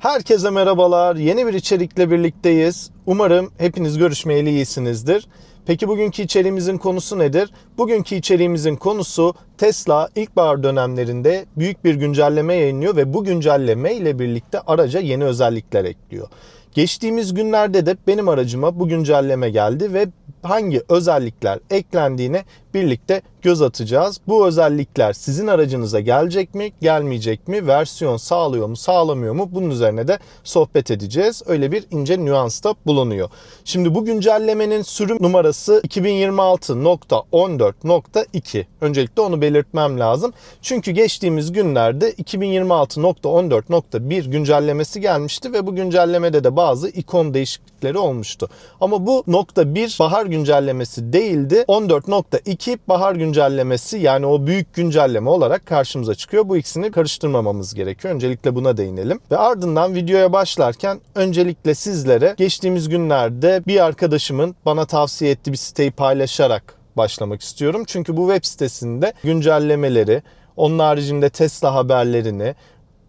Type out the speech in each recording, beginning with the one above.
Herkese merhabalar. Yeni bir içerikle birlikteyiz. Umarım hepiniz görüşmeyeli iyisinizdir. Peki bugünkü içeriğimizin konusu nedir? Bugünkü içeriğimizin konusu Tesla ilkbahar dönemlerinde büyük bir güncelleme yayınlıyor ve bu güncelleme ile birlikte araca yeni özellikler ekliyor. Geçtiğimiz günlerde de benim aracıma bu güncelleme geldi ve hangi özellikler eklendiğine birlikte göz atacağız. Bu özellikler sizin aracınıza gelecek mi, gelmeyecek mi, versiyon sağlıyor mu, sağlamıyor mu? Bunun üzerine de sohbet edeceğiz. Öyle bir ince nüansta bulunuyor. Şimdi bu güncellemenin sürüm numarası 2026.14.2. Öncelikle onu belirtmem lazım. Çünkü geçtiğimiz günlerde 2026.14.1 güncellemesi gelmişti ve bu güncellemede de bazı ikon değişiklikleri olmuştu. Ama bu .1 bahar güncellemesi değildi. 14.2 bahar güncellemesi, yani o büyük güncelleme olarak karşımıza çıkıyor. Bu ikisini karıştırmamamız gerekiyor. Öncelikle buna değinelim. Ve ardından videoya başlarken öncelikle sizlere geçtiğimiz günlerde bir arkadaşımın bana tavsiye ettiği bir siteyi paylaşarak başlamak istiyorum. Çünkü bu web sitesinde güncellemeleri, onun haricinde Tesla haberlerini,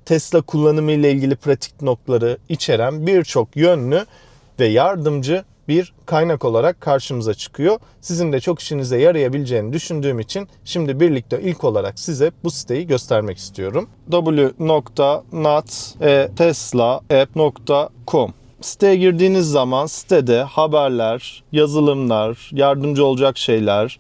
Tesla kullanımı ile ilgili pratik notları içeren birçok yönlü ve yardımcı bir kaynak olarak karşımıza çıkıyor. Sizin de çok işinize yarayabileceğini düşündüğüm için şimdi birlikte ilk olarak size bu siteyi göstermek istiyorum. w.not.teslaapp.com. Siteye girdiğiniz zaman sitede haberler, yazılımlar, yardımcı olacak şeyler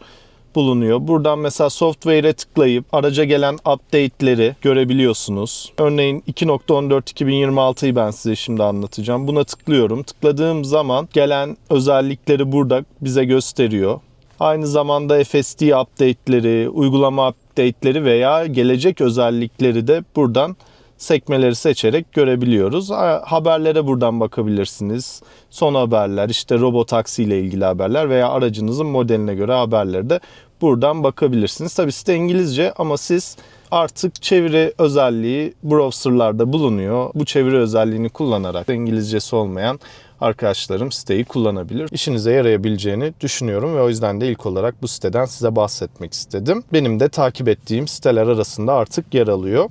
bulunuyor. Buradan mesela software'e tıklayıp araca gelen update'leri görebiliyorsunuz. Örneğin 2.14.2026'yı ben size şimdi anlatacağım. Buna tıklıyorum. Tıkladığım zaman gelen özellikleri burada bize gösteriyor. Aynı zamanda FSD update'leri, uygulama update'leri veya gelecek özellikleri de buradan sekmeleri seçerek görebiliyoruz. Haberlere buradan bakabilirsiniz. Son haberler, işte robotaksi ile ilgili haberler veya aracınızın modeline göre haberleri de buradan bakabilirsiniz. Tabii site İngilizce ama siz artık çeviri özelliği browserlarda bulunuyor. Bu çeviri özelliğini kullanarak İngilizcesi olmayan arkadaşlarım siteyi kullanabilir. İşinize yarayabileceğini düşünüyorum ve o yüzden de ilk olarak bu siteden size bahsetmek istedim. Benim de takip ettiğim siteler arasında artık yer alıyor.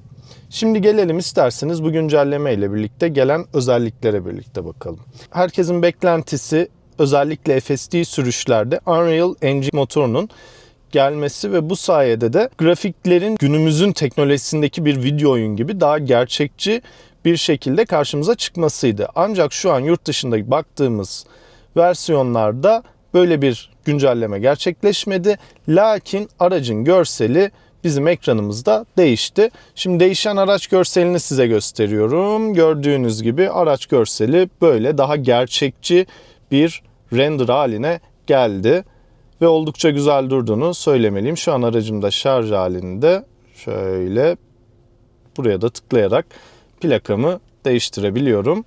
Şimdi gelelim isterseniz bu güncelleme ile birlikte gelen özelliklere birlikte bakalım. Herkesin beklentisi özellikle FSD sürüşlerde Unreal Engine motorunun gelmesi ve bu sayede de grafiklerin günümüzün teknolojisindeki bir video oyun gibi daha gerçekçi bir şekilde karşımıza çıkmasıydı. Ancak şu an yurt dışında baktığımız versiyonlarda böyle bir güncelleme gerçekleşmedi. Lakin aracın görseli bizim ekranımızda değişti. Şimdi değişen araç görselini size gösteriyorum. Gördüğünüz gibi araç görseli böyle daha gerçekçi bir render haline geldi. Ve oldukça güzel durduğunu söylemeliyim. Şu an aracımda şarj halinde. Şöyle buraya da tıklayarak plakamı değiştirebiliyorum.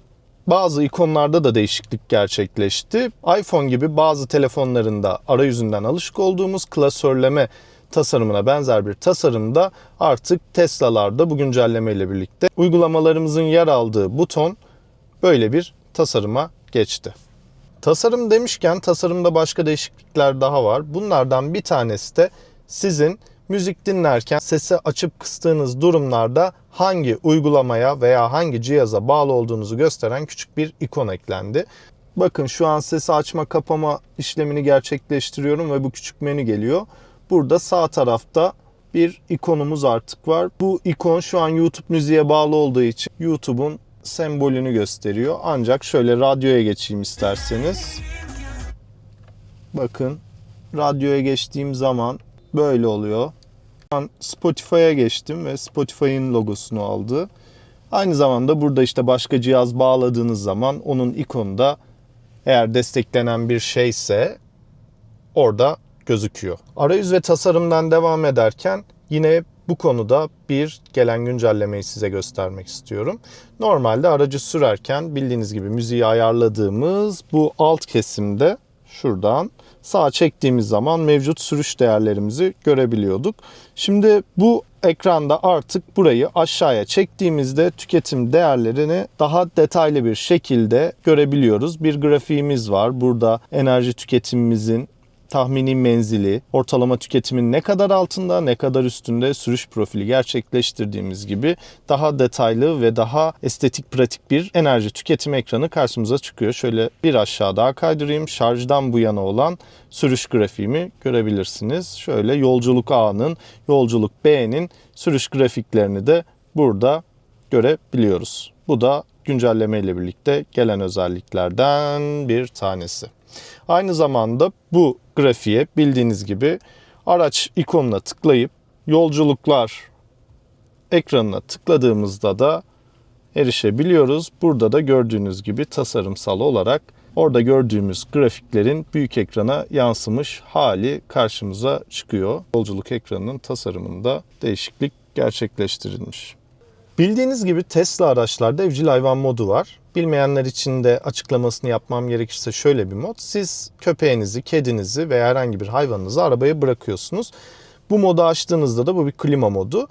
Bazı ikonlarda da değişiklik gerçekleşti. iPhone gibi bazı telefonlarında arayüzünden alışık olduğumuz klasörleme tasarımına benzer bir tasarımda artık Tesla'larda bu güncelleme ile birlikte uygulamalarımızın yer aldığı buton böyle bir tasarıma geçti. Tasarım demişken tasarımda başka değişiklikler daha var. Bunlardan bir tanesi de sizin müzik dinlerken sesi açıp kıstığınız durumlarda hangi uygulamaya veya hangi cihaza bağlı olduğunuzu gösteren küçük bir ikon eklendi. Bakın şu an sesi açma kapama işlemini gerçekleştiriyorum ve bu küçük menü geliyor. Burada sağ tarafta bir ikonumuz artık var. Bu ikon şu an YouTube müziğe bağlı olduğu için YouTube'un sembolünü gösteriyor. Ancak şöyle radyoya geçeyim isterseniz. Bakın radyoya geçtiğim zaman böyle oluyor. Ben Spotify'a geçtim ve Spotify'ın logosunu aldı. Aynı zamanda burada işte başka cihaz bağladığınız zaman onun ikonu da eğer desteklenen bir şeyse orada gözüküyor. Arayüz ve tasarımdan devam ederken yine bu konuda bir gelen güncellemeyi size göstermek istiyorum. Normalde aracı sürerken bildiğiniz gibi müziği ayarladığımız bu alt kesimde şuradan sağa çektiğimiz zaman mevcut sürüş değerlerimizi görebiliyorduk. Şimdi bu ekranda artık burayı aşağıya çektiğimizde tüketim değerlerini daha detaylı bir şekilde görebiliyoruz. Bir grafiğimiz var. Burada enerji tüketimimizin tahmini menzili, ortalama tüketimin ne kadar altında, ne kadar üstünde sürüş profili gerçekleştirdiğimiz gibi daha detaylı ve daha estetik, pratik bir enerji tüketim ekranı karşımıza çıkıyor. Şöyle bir aşağı daha kaydırayım. Şarjdan bu yana olan sürüş grafiğimi görebilirsiniz. Şöyle yolculuk A'nın, yolculuk B'nin sürüş grafiklerini de burada görebiliyoruz. Bu da güncelleme ile birlikte gelen özelliklerden bir tanesi. Aynı zamanda bu grafiğe bildiğiniz gibi araç ikonuna tıklayıp yolculuklar ekranına tıkladığımızda da erişebiliyoruz. Burada da gördüğünüz gibi tasarımsal olarak orada gördüğümüz grafiklerin büyük ekrana yansımış hali karşımıza çıkıyor. Yolculuk ekranının tasarımında değişiklik gerçekleştirilmiş. Bildiğiniz gibi Tesla araçlarda evcil hayvan modu var. Bilmeyenler için de açıklamasını yapmam gerekirse şöyle bir mod. Siz köpeğinizi, kedinizi veya herhangi bir hayvanınızı arabaya bırakıyorsunuz. Bu modu açtığınızda da bu bir klima modu.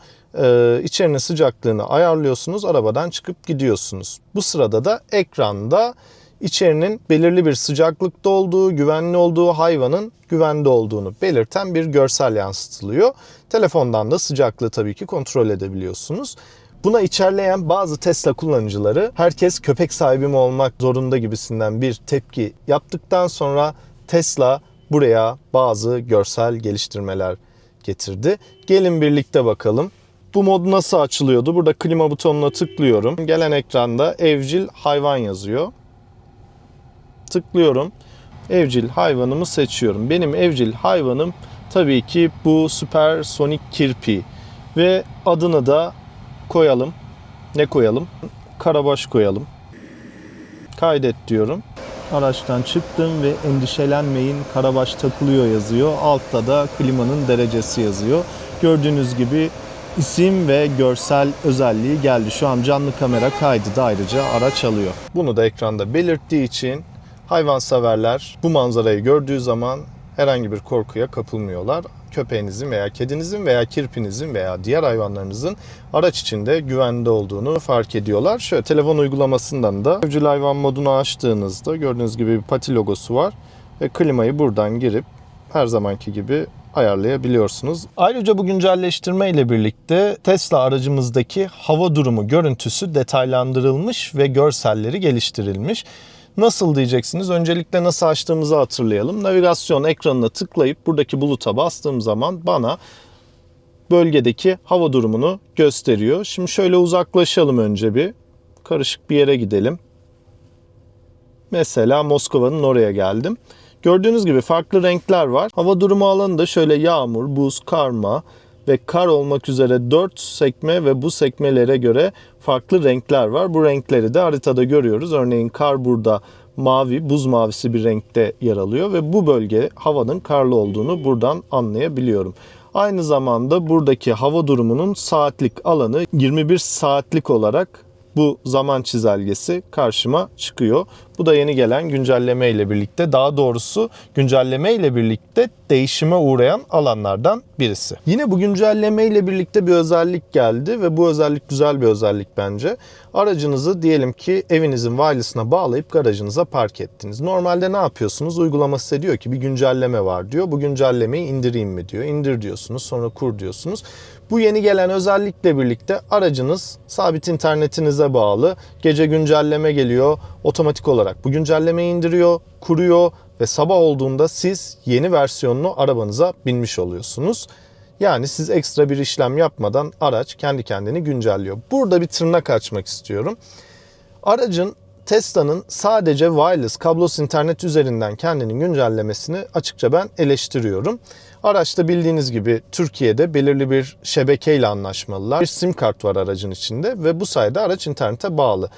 İçerinin sıcaklığını ayarlıyorsunuz, arabadan çıkıp gidiyorsunuz. Bu sırada da ekranda içerinin belirli bir sıcaklıkta olduğu, güvenli olduğu, hayvanın güvende olduğunu belirten bir görsel yansıtılıyor. Telefondan da sıcaklığı tabii ki kontrol edebiliyorsunuz. Buna içerleyen bazı Tesla kullanıcıları herkes köpek sahibi mi olmak zorunda gibisinden bir tepki yaptıktan sonra Tesla buraya bazı görsel geliştirmeler getirdi. Gelin birlikte bakalım. Bu mod nasıl açılıyordu? Burada klima butonuna tıklıyorum. Gelen ekranda evcil hayvan yazıyor. Tıklıyorum. Evcil hayvanımı seçiyorum. Benim evcil hayvanım tabii ki bu süpersonik kirpi. Ve adını da koyalım. Ne koyalım? Karabaş koyalım. Kaydet diyorum. Araçtan çıktım ve endişelenmeyin, Karabaş takılıyor yazıyor. Altta da klimanın derecesi yazıyor. Gördüğünüz gibi isim ve görsel özelliği geldi. Şu an canlı kamera kaydı da ayrıca araç alıyor. Bunu da ekranda belirttiği için hayvanseverler bu manzarayı gördüğü zaman herhangi bir korkuya kapılmıyorlar. Köpeğinizin veya kedinizin veya kirpinizin veya diğer hayvanlarınızın araç içinde güvende olduğunu fark ediyorlar. Şöyle telefon uygulamasından da evcil hayvan modunu açtığınızda gördüğünüz gibi bir pati logosu var ve klimayı buradan girip her zamanki gibi ayarlayabiliyorsunuz. Ayrıca bu güncelleştirme ile birlikte Tesla aracımızdaki hava durumu görüntüsü detaylandırılmış ve görselleri geliştirilmiş. Nasıl diyeceksiniz? Öncelikle nasıl açtığımızı hatırlayalım. Navigasyon ekranına tıklayıp buradaki buluta bastığım zaman bana bölgedeki hava durumunu gösteriyor. Şimdi şöyle uzaklaşalım önce bir. Karışık bir yere gidelim. Mesela Moskova'nın oraya geldim. Gördüğünüz gibi farklı renkler var. Hava durumu alanında şöyle yağmur, buz, karma ve kar olmak üzere 4 sekme ve bu sekmelere göre farklı renkler var. Bu renkleri de haritada görüyoruz. Örneğin kar burada mavi, buz mavisi bir renkte yer alıyor ve bu bölge havanın karlı olduğunu buradan anlayabiliyorum. Aynı zamanda buradaki hava durumunun saatlik alanı 21 saatlik olarak bu zaman çizelgesi karşıma çıkıyor. Bu da yeni gelen güncelleme ile birlikte, daha doğrusu güncelleme ile birlikte değişime uğrayan alanlardan birisi. Yine bu güncelleme ile birlikte bir özellik geldi ve bu özellik güzel bir özellik bence. Aracınızı diyelim ki evinizin wireless'ına bağlayıp garajınıza park ettiniz. Normalde ne yapıyorsunuz? Uygulama size diyor ki bir güncelleme var diyor. Bu güncellemeyi indireyim mi diyor. İndir diyorsunuz, sonra kur diyorsunuz. Bu yeni gelen özellikle birlikte aracınız sabit internetinize bağlı. Gece güncelleme geliyor. Otomatik olarak bu güncellemeyi indiriyor, kuruyor ve sabah olduğunda siz yeni versiyonunu arabanıza binmiş oluyorsunuz. Yani siz ekstra bir işlem yapmadan araç kendi kendini güncelliyor. Burada bir tırnak açmak istiyorum. Aracın Tesla'nın sadece wireless, kablosuz internet üzerinden kendini güncellemesini açıkça ben eleştiriyorum. Araçta bildiğiniz gibi Türkiye'de belirli bir şebekeyle anlaşmalılar. Bir sim kart var aracın içinde ve bu sayede araç internete bağlı.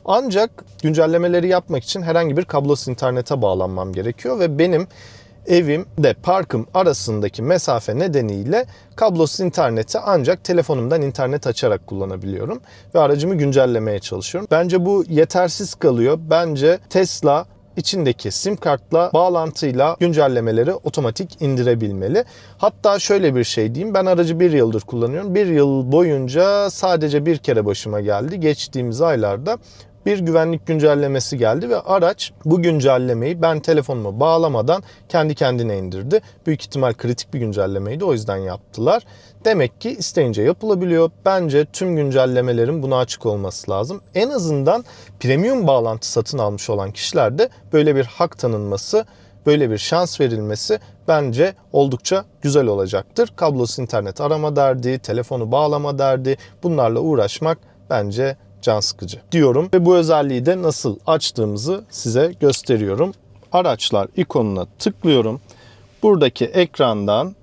Ancak güncellemeleri yapmak için herhangi bir kablosuz internete bağlanmam gerekiyor ve benim evimde parkım arasındaki mesafe nedeniyle kablosuz interneti ancak telefonumdan internet açarak kullanabiliyorum ve aracımı güncellemeye çalışıyorum. Bence bu yetersiz kalıyor. Bence Tesla içindeki sim kartla bağlantıyla güncellemeleri otomatik indirebilmeli. Hatta şöyle bir şey diyeyim. Ben aracı 1 yıldır kullanıyorum. 1 yıl boyunca sadece bir kere başıma geldi. Geçtiğimiz aylarda bir güvenlik güncellemesi geldi ve araç bu güncellemeyi ben telefonumu bağlamadan kendi kendine indirdi. Büyük ihtimal kritik bir güncellemeydi, o yüzden yaptılar. Demek ki isteyince yapılabiliyor. Bence tüm güncellemelerin buna açık olması lazım. En azından premium bağlantı satın almış olan kişilerde böyle bir hak tanınması, böyle bir şans verilmesi bence oldukça güzel olacaktır. Kablosuz internet arama derdi, telefonu bağlama derdi, bunlarla uğraşmak bence can sıkıcı diyorum. Ve bu özelliği de nasıl açtığımızı size gösteriyorum. Araçlar ikonuna tıklıyorum. Buradaki ekrandan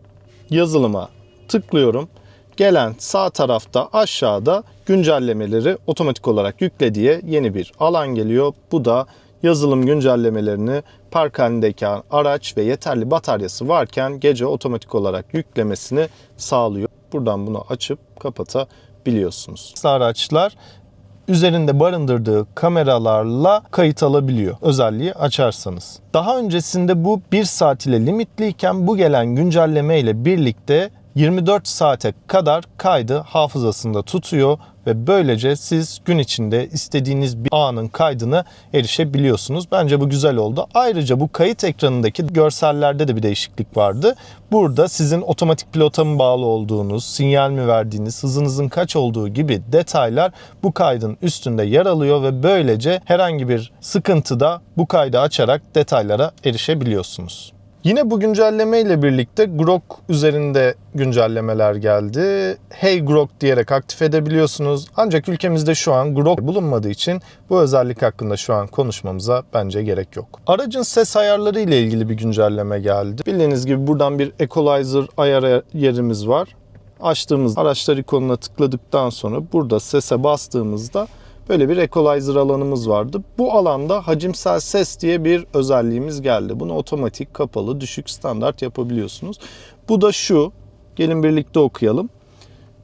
yazılıma tıklıyorum. Gelen sağ tarafta aşağıda güncellemeleri otomatik olarak yükle diye yeni bir alan geliyor. Bu da yazılım güncellemelerini park halindeki araç ve yeterli bataryası varken gece otomatik olarak yüklemesini sağlıyor. Buradan bunu açıp kapatabiliyorsunuz. Araçlar üzerinde barındırdığı kameralarla kayıt alabiliyor özelliği açarsanız. Daha öncesinde bu 1 saat ile limitliyken bu gelen güncelleme ile birlikte 24 saate kadar kaydı hafızasında tutuyor ve böylece siz gün içinde istediğiniz bir anın kaydına erişebiliyorsunuz. Bence bu güzel oldu. Ayrıca bu kayıt ekranındaki görsellerde de bir değişiklik vardı. Burada sizin otomatik pilota mı bağlı olduğunuz, sinyal mi verdiğiniz, hızınızın kaç olduğu gibi detaylar bu kaydın üstünde yer alıyor ve böylece herhangi bir sıkıntıda bu kaydı açarak detaylara erişebiliyorsunuz. Yine bu güncelleme ile birlikte Grok üzerinde güncellemeler geldi. Hey Grok diyerek aktif edebiliyorsunuz. Ancak ülkemizde şu an Grok bulunmadığı için bu özellik hakkında şu an konuşmamıza bence gerek yok. Aracın ses ayarları ile ilgili bir güncelleme geldi. Bildiğiniz gibi buradan bir equalizer ayar yerimiz var. Açtığımız araçlar ikonuna tıkladıktan sonra burada sese bastığımızda böyle bir equalizer alanımız vardı. Bu alanda hacimsel ses diye bir özelliğimiz geldi. Bunu otomatik, kapalı, düşük, standart yapabiliyorsunuz. Bu da şu. Gelin birlikte okuyalım.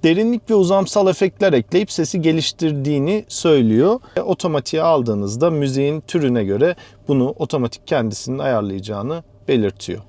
Derinlik ve uzamsal efektler ekleyip sesi geliştirdiğini söylüyor. Otomatiğe aldığınızda müziğin türüne göre bunu otomatik kendisinin ayarlayacağını belirtiyor.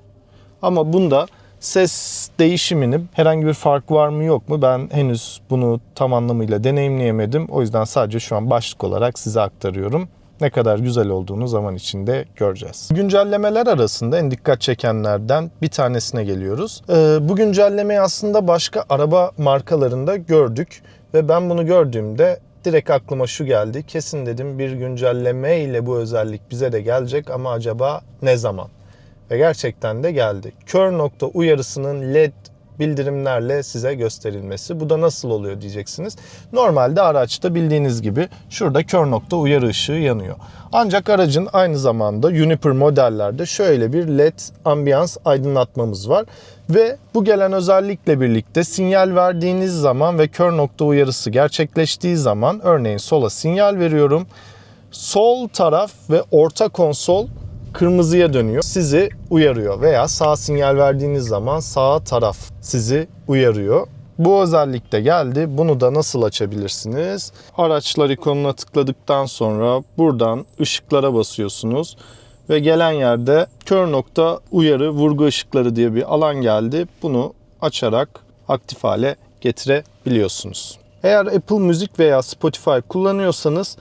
Ama bunda ses değişiminin herhangi bir fark var mı yok mu? Ben henüz bunu tam anlamıyla deneyimleyemedim. O yüzden sadece şu an başlık olarak size aktarıyorum. Ne kadar güzel olduğunu zaman içinde göreceğiz. Güncellemeler arasında en dikkat çekenlerden bir tanesine geliyoruz. Bu güncellemeyi aslında başka araba markalarında gördük. Ve ben bunu gördüğümde direkt aklıma şu geldi. Kesin dedim bir güncelleme ile bu özellik bize de gelecek ama acaba ne zaman? Ve gerçekten de geldi. Kör nokta uyarısının LED bildirimlerle size gösterilmesi. Bu da nasıl oluyor diyeceksiniz. Normalde araçta bildiğiniz gibi şurada kör nokta uyarı ışığı yanıyor. Ancak aracın aynı zamanda Uniper modellerde şöyle bir LED ambiyans aydınlatmamız var. Ve bu gelen özellikle birlikte sinyal verdiğiniz zaman ve kör nokta uyarısı gerçekleştiği zaman örneğin sola sinyal veriyorum. Sol taraf ve orta konsol kırmızıya dönüyor. Sizi uyarıyor veya sağ sinyal verdiğiniz zaman sağ taraf sizi uyarıyor. Bu özellik de geldi. Bunu da nasıl açabilirsiniz? Araçlar ikonuna tıkladıktan sonra buradan ışıklara basıyorsunuz. Ve gelen yerde kör nokta uyarı vurgu ışıkları diye bir alan geldi. Bunu açarak aktif hale getirebiliyorsunuz. Eğer Apple Müzik veya Spotify kullanıyorsanız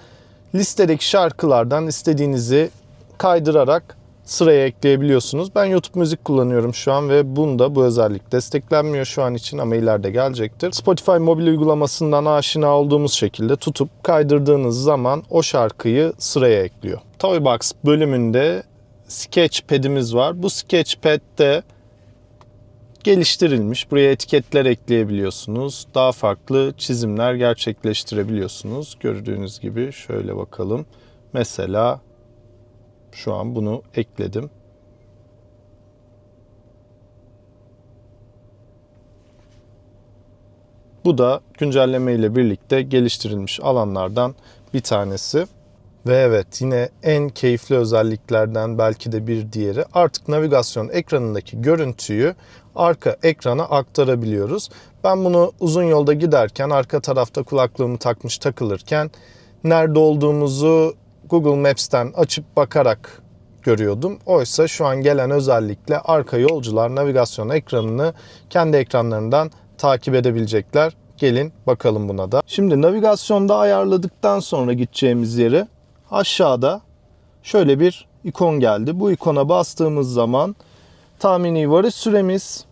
listedeki şarkılardan istediğinizi kaydırarak sıraya ekleyebiliyorsunuz. Ben YouTube müzik kullanıyorum şu an ve bunda bu özellik desteklenmiyor şu an için ama ileride gelecektir. Spotify mobil uygulamasından aşina olduğumuz şekilde tutup kaydırdığınız zaman o şarkıyı sıraya ekliyor. Toybox bölümünde Sketchpad'imiz var. Bu Sketchpad'de geliştirilmiş. Buraya etiketler ekleyebiliyorsunuz. Daha farklı çizimler gerçekleştirebiliyorsunuz. Gördüğünüz gibi şöyle bakalım. Mesela şu an bunu ekledim. Bu da güncelleme ile birlikte geliştirilmiş alanlardan bir tanesi. Ve evet, yine en keyifli özelliklerden belki de bir diğeri, artık navigasyon ekranındaki görüntüyü arka ekrana aktarabiliyoruz. Ben bunu uzun yolda giderken arka tarafta kulaklığımı takmış takılırken nerede olduğumuzu Google Maps'ten açıp bakarak görüyordum. Oysa şu an gelen özellikle arka yolcular navigasyon ekranını kendi ekranlarından takip edebilecekler. Gelin bakalım buna da. Şimdi navigasyonda ayarladıktan sonra gideceğimiz yeri aşağıda şöyle bir ikon geldi. Bu ikona bastığımız zaman tahmini varış süremiz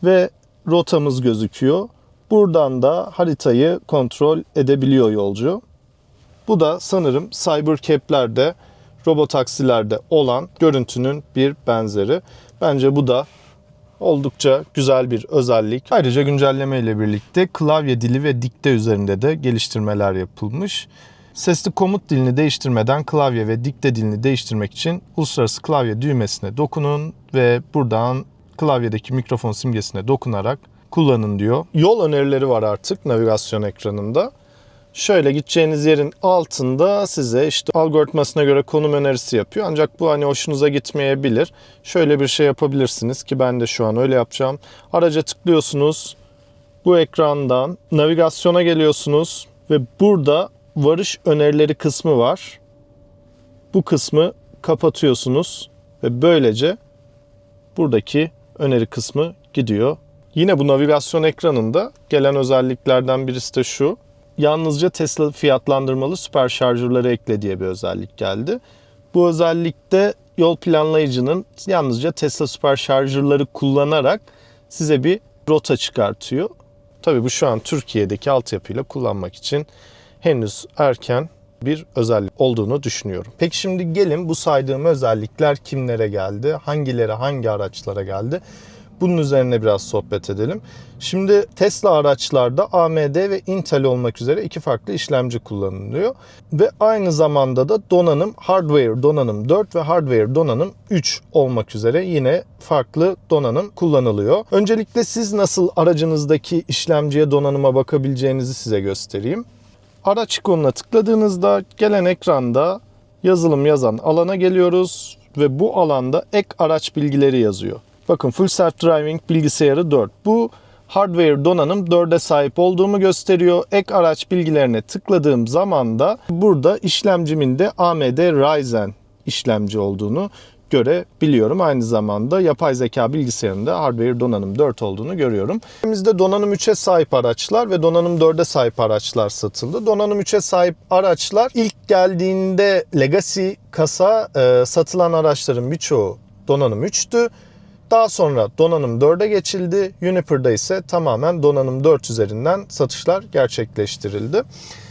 ve rotamız gözüküyor. Buradan da haritayı kontrol edebiliyor yolcu. Bu da sanırım Cybercab'lerde, robotaksilerde olan görüntünün bir benzeri. Bence bu da oldukça güzel bir özellik. Ayrıca güncelleme ile birlikte klavye dili ve dikte üzerinde de geliştirmeler yapılmış. Sesli komut dilini değiştirmeden klavye ve dikte dilini değiştirmek için uluslararası klavye düğmesine dokunun ve buradan klavyedeki mikrofon simgesine dokunarak kullanın diyor. Yol önerileri var artık navigasyon ekranında. Şöyle gideceğiniz yerin altında size işte algoritmasına göre konum önerisi yapıyor. Ancak bu hani hoşunuza gitmeyebilir. Şöyle bir şey yapabilirsiniz ki ben de şu an öyle yapacağım. Araca tıklıyorsunuz. Bu ekrandan navigasyona geliyorsunuz ve burada varış önerileri kısmı var. Bu kısmı kapatıyorsunuz ve böylece buradaki öneri kısmı gidiyor. Yine bu navigasyon ekranında gelen özelliklerden birisi de şu. Yalnızca Tesla fiyatlandırmalı süper şarjörleri ekle diye bir özellik geldi. Bu özellikte yol planlayıcının yalnızca Tesla süper şarjörleri kullanarak size bir rota çıkartıyor. Tabii bu şu an Türkiye'deki altyapıyla kullanmak için henüz erken bir özellik olduğunu düşünüyorum. Peki şimdi gelin bu saydığım özellikler kimlere geldi? Hangileri hangi araçlara geldi? Bunun üzerine biraz sohbet edelim. Şimdi Tesla araçlarda AMD ve Intel olmak üzere iki farklı işlemci kullanılıyor. Ve aynı zamanda da donanım hardware donanım 4 ve hardware donanım 3 olmak üzere yine farklı donanım kullanılıyor. Öncelikle siz nasıl aracınızdaki işlemciye donanıma bakabileceğinizi size göstereyim. Araç ikonuna tıkladığınızda gelen ekranda yazılım yazan alana geliyoruz ve bu alanda ek araç bilgileri yazıyor. Bakın Full Self Driving bilgisayarı 4. Bu hardware donanım 4'e sahip olduğumu gösteriyor. Ek araç bilgilerine tıkladığım zaman da burada işlemcimin de AMD Ryzen işlemci olduğunu görebiliyorum. Aynı zamanda yapay zeka bilgisayarında hardware donanım 4 olduğunu görüyorum. Elimizde donanım 3'e sahip araçlar ve donanım 4'e sahip araçlar satıldı. Donanım 3'e sahip araçlar ilk geldiğinde Legacy kasa satılan araçların birçoğu donanım 3'tü. Daha sonra donanım 4'e geçildi. Juniper'da ise tamamen donanım 4 üzerinden satışlar gerçekleştirildi.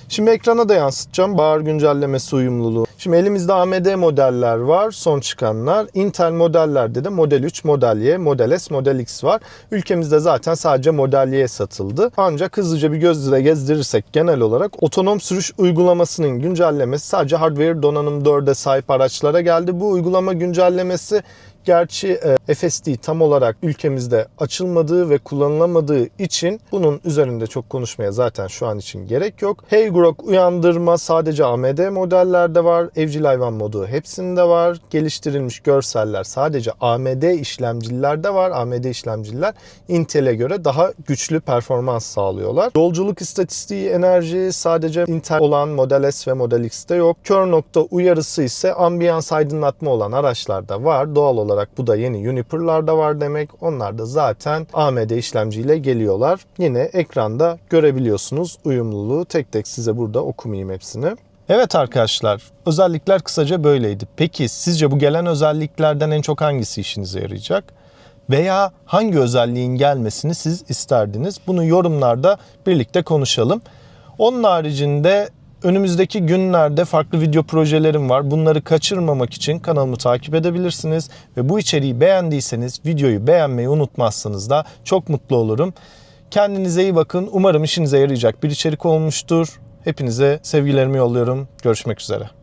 Şimdi ekrana da yansıtacağım. Bahar güncellemesi uyumluluğu. Şimdi elimizde AMD modeller var. Son çıkanlar. Intel modellerde de Model 3, Model Y, Model S, Model X var. Ülkemizde zaten sadece Model Y satıldı. Ancak hızlıca bir gözle gezdirirsek genel olarak otonom sürüş uygulamasının güncellemesi sadece hardware donanım 4'e sahip araçlara geldi. Bu uygulama güncellemesi gerçi FSD tam olarak ülkemizde açılmadığı ve kullanılamadığı için bunun üzerinde çok konuşmaya zaten şu an için gerek yok. Hey Grok uyandırma sadece AMD modellerde var. Evcil hayvan modu hepsinde var. Geliştirilmiş görseller sadece AMD işlemcilerde var. AMD işlemciler Intel'e göre daha güçlü performans sağlıyorlar. Yolculuk istatistiği, enerji sadece Intel olan Model S ve Model X'te yok. Kör nokta uyarısı ise ambiyans aydınlatma olan araçlarda var. Doğal olarak bu da yeni Juniper'larda var demek. Onlar da zaten AMD işlemciyle geliyorlar. Yine ekranda görebiliyorsunuz uyumluluğu. Tek tek size burada okumayayım hepsini. Evet arkadaşlar, özellikler kısaca böyleydi. Peki sizce bu gelen özelliklerden en çok hangisi işinize yarayacak? Veya hangi özelliğin gelmesini siz isterdiniz? Bunu yorumlarda birlikte konuşalım. Onun haricinde önümüzdeki günlerde farklı video projelerim var. Bunları kaçırmamak için kanalımı takip edebilirsiniz. Ve bu içeriği beğendiyseniz videoyu beğenmeyi unutmazsanız da çok mutlu olurum. Kendinize iyi bakın. Umarım işinize yarayacak bir içerik olmuştur. Hepinize sevgilerimi yolluyorum. Görüşmek üzere.